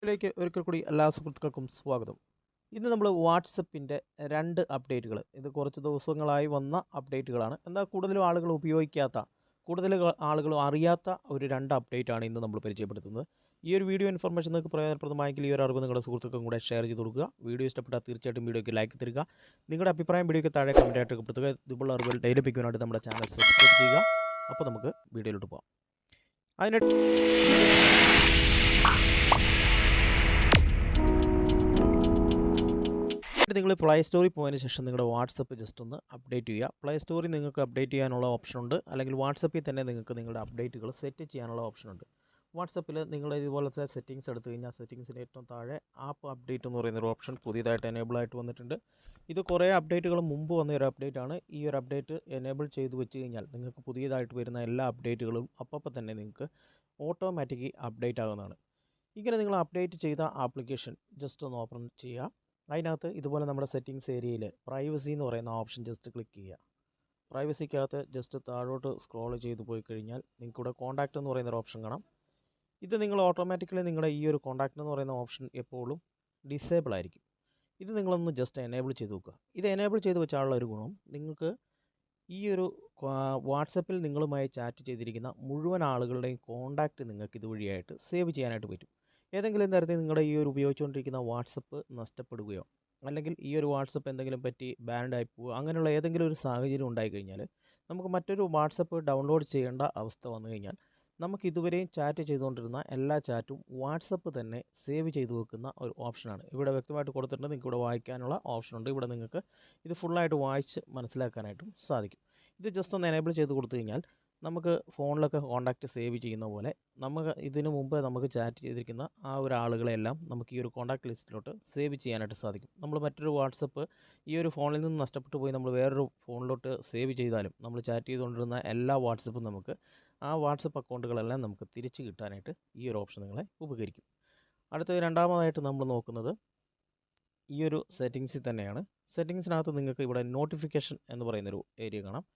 ിലേക്ക് ഒരിക്കൽ കൂടി എല്ലാ സുഹൃത്തുക്കൾക്കും സ്വാഗതം. ഇന്ന് നമ്മൾ വാട്സപ്പിൻ്റെ 2 അപ്ഡേറ്റുകൾ, ഇത് കുറച്ച് ദിവസങ്ങളായി വന്ന അപ്ഡേറ്റുകളാണ്. എന്നാൽ കൂടുതലും ആളുകൾ ഉപയോഗിക്കാത്ത, കൂടുതൽ ആളുകൾ അറിയാത്ത ഒരു 2 അപ്ഡേറ്റാണ് ഇന്ന് നമ്മൾ പരിചയപ്പെടുത്തുന്നത്. ഈ ഒരു വീഡിയോ ഇൻഫർമേഷൻ നിങ്ങൾക്ക് പ്രയോജനപ്രദമായെങ്കിൽ ഈ ഒരു അറിവ് നിങ്ങളുടെ സുഹൃത്തുക്കൾക്കും കൂടെ ഷെയർ ചെയ്ത് കൊടുക്കുക. വീഡിയോ ഇഷ്ടപ്പെട്ടാൽ തീർച്ചയായിട്ടും വീഡിയോയ്ക്ക് ലൈക്ക് തരിക. നിങ്ങളുടെ അഭിപ്രായം വീഡിയോയ്ക്ക് താഴെ കമൻറ്റായിട്ട് രേഖപ്പെടുത്തുക. ഇതുപോലുള്ള അറിവുകൾ ഡെയിലി ലഭിക്കുവാനായിട്ട് നമ്മുടെ ചാനൽ സബ്സ്ക്രൈബ് ചെയ്യുക. അപ്പോൾ നമുക്ക് വീഡിയോയിലോട്ട് പോകാം. നിങ്ങൾ പ്ലേ സ്റ്റോറിൽ പോയതിന് ശേഷം നിങ്ങളുടെ വാട്സപ്പ് ജസ്റ്റ് ഒന്ന് അപ്ഡേറ്റ് ചെയ്യുക. പ്ലേ സ്റ്റോറിൽ നിങ്ങൾക്ക് അപ്ഡേറ്റ് ചെയ്യാനുള്ള ഓപ്ഷനുണ്ട്, അല്ലെങ്കിൽ വാട്സപ്പിൽ തന്നെ നിങ്ങൾക്ക് നിങ്ങളുടെ അപ്ഡേറ്റുകൾ സെറ്റ് ചെയ്യാനുള്ള ഓപ്ഷനുണ്ട്. വാട്സപ്പിൽ നിങ്ങൾ ഇതുപോലത്തെ സെറ്റിങ്സ് എടുത്തു കഴിഞ്ഞാൽ സെറ്റിങ്സിന് ഏറ്റവും താഴെ ആപ്പ് അപ്ഡേറ്റ് എന്ന് പറയുന്നൊരു ഓപ്ഷൻ പുതിയതായിട്ട് എനേബിൾ ആയിട്ട് വന്നിട്ടുണ്ട്. ഇത് കുറേ അപ്ഡേറ്റുകൾ മുമ്പ് വന്ന ഒരു അപ്ഡേറ്റ് ആണ്. ഈ ഒരു അപ്ഡേറ്റ് എനേബിൾ ചെയ്ത് വെച്ച് കഴിഞ്ഞാൽ നിങ്ങൾക്ക് പുതിയതായിട്ട് വരുന്ന എല്ലാ അപ്ഡേറ്റുകളും അപ്പോൾ തന്നെ നിങ്ങൾക്ക് ഓട്ടോമാറ്റിക്കലി അപ്ഡേറ്റ് ആകുന്നതാണ്. ഇങ്ങനെ നിങ്ങൾ അപ്ഡേറ്റ് ചെയ്ത ആപ്ലിക്കേഷൻ ജസ്റ്റ് ഒന്ന് ഓപ്പൺ ചെയ്യുക. അതിനകത്ത് ഇതുപോലെ നമ്മുടെ സെറ്റിങ്സ് ഏരിയയിൽ പ്രൈവസി എന്ന് പറയുന്ന ഓപ്ഷൻ ജസ്റ്റ് ക്ലിക്ക് ചെയ്യുക. പ്രൈവസിക്കകത്ത് ജസ്റ്റ് താഴോട്ട് സ്ക്രോൾ ചെയ്ത് പോയി കഴിഞ്ഞാൽ നിങ്ങൾക്ക് ഇവിടെ കോൺടാക്റ്റ് എന്ന് പറയുന്നൊരു ഓപ്ഷൻ കാണാം. ഇത് നിങ്ങൾ ഓട്ടോമാറ്റിക്കലി നിങ്ങളുടെ ഈ ഒരു കോൺടാക്റ്റ് എന്ന് പറയുന്ന ഓപ്ഷൻ എപ്പോഴും ഡിസേബിൾ ആയിരിക്കും. ഇത് നിങ്ങളൊന്ന് ജസ്റ്റ് എനേബിൾ ചെയ്ത് വെക്കുക. ഇത് എനേബിൾ ചെയ്ത് വെച്ചാലുള്ള ഒരു ഗുണം, നിങ്ങൾക്ക് ഈ ഒരു വാട്സപ്പിൽ നിങ്ങളുമായി ചാറ്റ് ചെയ്തിരിക്കുന്ന മുഴുവൻ ആളുകളുടെയും കോൺടാക്റ്റ് നിങ്ങൾക്ക് ഇതുവഴിയായിട്ട് സേവ് ചെയ്യാനായിട്ട് പറ്റും. ഏതെങ്കിലും തരത്തിൽ നിങ്ങളുടെ ഈ ഒരു ഉപയോഗിച്ചുകൊണ്ടിരിക്കുന്ന വാട്സപ്പ് നഷ്ടപ്പെടുകയോ അല്ലെങ്കിൽ ഈ ഒരു വാട്സപ്പ് എന്തെങ്കിലും പറ്റി ബാൻഡായി പോവുക, അങ്ങനെയുള്ള ഏതെങ്കിലും ഒരു സാഹചര്യം ഉണ്ടായിക്കഴിഞ്ഞാൽ നമുക്ക് മറ്റൊരു വാട്സപ്പ് ഡൗൺലോഡ് ചെയ്യേണ്ട അവസ്ഥ വന്നു കഴിഞ്ഞാൽ നമുക്ക് ഇതുവരെയും ചാറ്റ് ചെയ്തുകൊണ്ടിരുന്ന എല്ലാ ചാറ്റും വാട്സപ്പ് തന്നെ സേവ് ചെയ്ത് വെക്കുന്ന ഒരു ഓപ്ഷനാണ്. ഇവിടെ വ്യക്തമായിട്ട് കൊടുത്തിട്ടുണ്ട്, നിങ്ങൾക്ക് ഇവിടെ വായിക്കാനുള്ള ഓപ്ഷനുണ്ട്. ഇവിടെ നിങ്ങൾക്ക് ഇത് ഫുള്ളായിട്ട് വായിച്ച് മനസ്സിലാക്കാനായിട്ടും സാധിക്കും. ഇത് ജസ്റ്റ് ഒന്ന് എനേബിൾ ചെയ്ത് കൊടുത്തു കഴിഞ്ഞാൽ നമുക്ക് ഫോണിലൊക്കെ കോൺടാക്റ്റ് സേവ് ചെയ്യുന്ന പോലെ നമുക്ക് ഇതിനു മുമ്പ് നമുക്ക് ചാറ്റ് ചെയ്തിരിക്കുന്ന ആ ഒരു ആളുകളെല്ലാം നമുക്ക് ഈ ഒരു കോൺടാക്റ്റ് ലിസ്റ്റിലോട്ട് സേവ് ചെയ്യാനായിട്ട് സാധിക്കും. നമ്മൾ മറ്റൊരു വാട്സപ്പ് ഈ ഒരു ഫോണിൽ നിന്ന് നഷ്ടപ്പെട്ടു പോയി നമ്മൾ വേറൊരു ഫോണിലോട്ട് സേവ് ചെയ്താലും നമ്മൾ ചാറ്റ് ചെയ്തുകൊണ്ടിരുന്ന എല്ലാ വാട്സപ്പും നമുക്ക് ആ വാട്സപ്പ് അക്കൗണ്ടുകളെല്ലാം നമുക്ക് തിരിച്ച് കിട്ടാനായിട്ട് ഈ ഒരു ഓപ്ഷൻ നിങ്ങളെ ഉപകരിക്കും. അടുത്തത് രണ്ടാമതായിട്ട് നമ്മൾ നോക്കുന്നത് ഈ ഒരു സെറ്റിങ്സിൽ തന്നെയാണ്. സെറ്റിങ്സിനകത്ത് നിങ്ങൾക്ക് ഇവിടെ നോട്ടിഫിക്കേഷൻ എന്ന് പറയുന്നൊരു ഏരിയ കാണാം.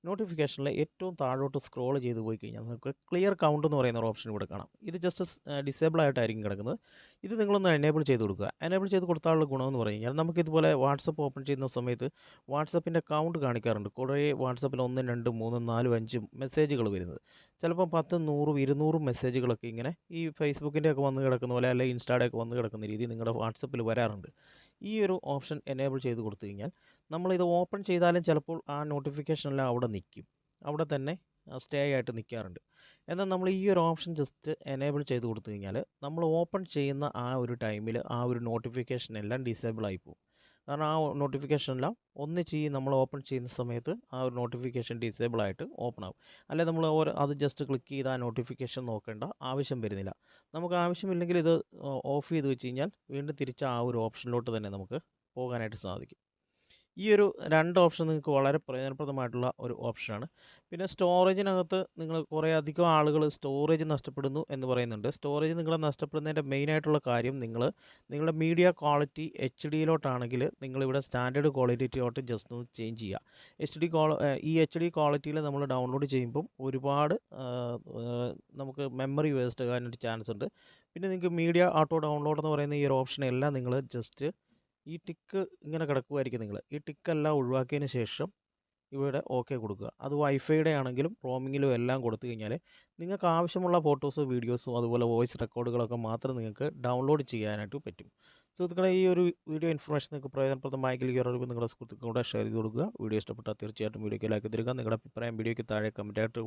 നോട്ടിഫിക്കേഷനിൽ ഏറ്റവും താഴോട്ട് സ്ക്രോൾ ചെയ്ത് പോയി കഴിഞ്ഞാൽ നമുക്ക് ക്ലിയർ കൗണ്ട് എന്ന് പറയുന്ന ഒരു ഓപ്ഷൻ ഇവിടെ കാണാം. ഇത് ജസ്റ്റ് ഡിസേബിൾ ആയിട്ടായിരിക്കും കിടക്കുന്നത്. ഇത് നിങ്ങളൊന്ന് എനേബിൾ ചെയ്ത് കൊടുക്കുക. എനേബിൾ ചെയ്ത് കൊടുത്താലുള്ള ഗുണമെന്ന് പറഞ്ഞു കഴിഞ്ഞാൽ നമുക്കിതുപോലെ വാട്സപ്പ് ഓപ്പൺ ചെയ്യുന്ന സമയത്ത് വാട്സപ്പിൻ്റെ കൗണ്ട് കാണിക്കാറുണ്ട്. കുറേ വാട്സപ്പിൽ 1, 2, 3, 4, 5 മെസ്സേജുകൾ വരുന്നത്. ചിലപ്പോൾ 10, 100, 200 മെസ്സേജുകളൊക്കെ ഇങ്ങനെ ഈ ഫേസ്ബുക്കിൻ്റെ ഒക്കെ വന്ന് കിടക്കുന്ന പോലെ അല്ലെങ്കിൽ ഇൻസ്റ്റായുടെ ഒക്കെ വന്ന് കിടക്കുന്ന രീതി നിങ്ങളുടെ വാട്സപ്പിൽ വരാറുണ്ട്. ഈ ഒരു ഓപ്ഷൻ എനേബിൾ ചെയ്ത് കൊടുത്തു കഴിഞ്ഞാൽ നമ്മളിത് ഓപ്പൺ ചെയ്താലും ചിലപ്പോൾ ആ നോട്ടിഫിക്കേഷനെല്ലാം അവിടെ നിൽക്കും, അവിടെ തന്നെ സ്റ്റേ ആയിട്ട് നിൽക്കാറുണ്ട്. എന്നാൽ നമ്മൾ ഈ ഒരു ഓപ്ഷൻ ജസ്റ്റ് എനേബിൾ ചെയ്ത് കൊടുത്തു കഴിഞ്ഞാൽ നമ്മൾ ഓപ്പൺ ചെയ്യുന്ന ആ ഒരു ടൈമിൽ ആ ഒരു നോട്ടിഫിക്കേഷൻ എല്ലാം ഡിസേബിൾ ആയി പോകും. കാരണം ആ നോട്ടിഫിക്കേഷനെല്ലാം ഒന്നിച്ച് നമ്മൾ ഓപ്പൺ ചെയ്യുന്ന സമയത്ത് ആ ഒരു നോട്ടിഫിക്കേഷൻ ഡിസേബിൾ ആയിട്ട് ഓപ്പൺ ആകും. അല്ലെങ്കിൽ നമ്മൾ അത് ജസ്റ്റ് ക്ലിക്ക് ചെയ്ത് ആ നോട്ടിഫിക്കേഷൻ നോക്കേണ്ട ആവശ്യം വരുന്നില്ല. നമുക്ക് ആവശ്യമില്ലെങ്കിൽ ഇത് ഓഫ് ചെയ്ത് വെച്ച് കഴിഞ്ഞാൽ വീണ്ടും തിരിച്ച് ആ ഒരു ഓപ്ഷനിലോട്ട് തന്നെ നമുക്ക് പോകാനായിട്ട് സാധിക്കും. ഈ ഒരു 2 ഓപ്ഷൻ നിങ്ങൾക്ക് വളരെ പ്രയോജനപ്രദമായിട്ടുള്ള ഒരു ഓപ്ഷനാണ്. പിന്നെ സ്റ്റോറേജിനകത്ത് നിങ്ങൾ കുറേ അധികം ആളുകൾ സ്റ്റോറേജ് നഷ്ടപ്പെടുന്നു എന്ന് പറയുന്നുണ്ട്. സ്റ്റോറേജ് നിങ്ങൾ നഷ്ടപ്പെടുന്നതിൻ്റെ മെയിനായിട്ടുള്ള കാര്യം നിങ്ങളുടെ മീഡിയ ക്വാളിറ്റി HD നിങ്ങളിവിടെ സ്റ്റാൻഡേർഡ് ക്വാളിറ്റിയിലോട്ട് ജസ്റ്റ് ഒന്ന് ചേഞ്ച് ചെയ്യുക. ഈ HD ക്വാളിറ്റിയിൽ നമ്മൾ ഡൗൺലോഡ് ചെയ്യുമ്പം ഒരുപാട് നമുക്ക് മെമ്മറി വേസ്റ്റ് ആകാനായിട്ട് ചാൻസ് ഉണ്ട്. പിന്നെ നിങ്ങൾക്ക് മീഡിയ ഓട്ടോ ഡൗൺലോഡ് എന്ന് പറയുന്ന ഈ ഒരു ഓപ്ഷനെല്ലാം നിങ്ങൾ ജസ്റ്റ് ഈ ടിക്ക് ഇങ്ങനെ കിടക്കുമായിരിക്കും. നിങ്ങൾ ഈ ടിക്കെല്ലാം ഒഴിവാക്കിയതിന് ശേഷം ഇവിടെ ഓക്കെ കൊടുക്കുക. അത് വൈഫൈയുടെ ആണെങ്കിലും റോമിങ്ങിലും എല്ലാം കൊടുത്തു കഴിഞ്ഞാൽ നിങ്ങൾക്ക് ആവശ്യമുള്ള ഫോട്ടോസ്, വീഡിയോസും അതുപോലെ വോയിസ് റെക്കോർഡുകളൊക്കെ മാത്രം നിങ്ങൾക്ക് ഡൗൺലോഡ് ചെയ്യാനായിട്ട് പറ്റും. സുഹൃത്തുക്കളെ, ഈ ഒരു വീഡിയോ ഇൻഫർമേഷൻ നിങ്ങൾക്ക് പ്രയോജനപ്രദമായെങ്കിൽ ഈ അറിവ് നിങ്ങളുടെ സുഹൃത്തുക്കളോട് ഷെയർ ചെയ്ത് കൊടുക്കുക. വീഡിയോ ഇഷ്ടപ്പെട്ടാൽ തീർച്ചയായിട്ടും വീഡിയോയ്ക്ക് ലൈക്ക് തരിക. നിങ്ങളുടെ അഭിപ്രായം വീഡിയോയ്ക്ക് താഴെ കമൻറ്റായിട്ട്